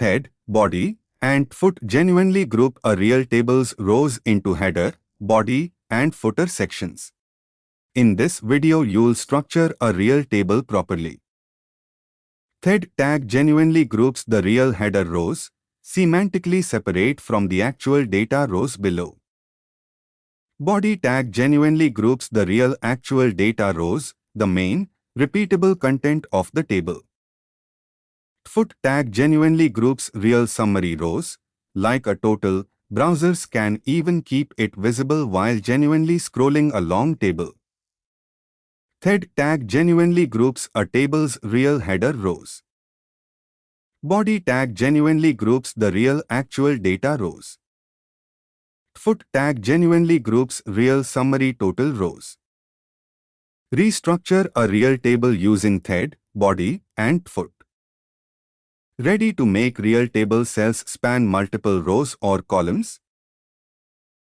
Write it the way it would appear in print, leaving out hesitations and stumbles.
Head, body, and foot genuinely group a real table's rows into header, body, and footer sections. In this video you'll structure a real table properly. Thead tag genuinely groups the real header rows, semantically separate from the actual data rows below. Body tag genuinely groups the real actual data rows, the main, repeatable content of the table. Foot tag genuinely groups real summary rows, like a total. Browsers can even keep it visible while genuinely scrolling a long table. Thead tag genuinely groups a table's real header rows. Body tag genuinely groups the real actual data rows. Foot tag genuinely groups real summary total rows. Restructure a real table using thead, body, and foot. Ready to make real table cells span multiple rows or columns?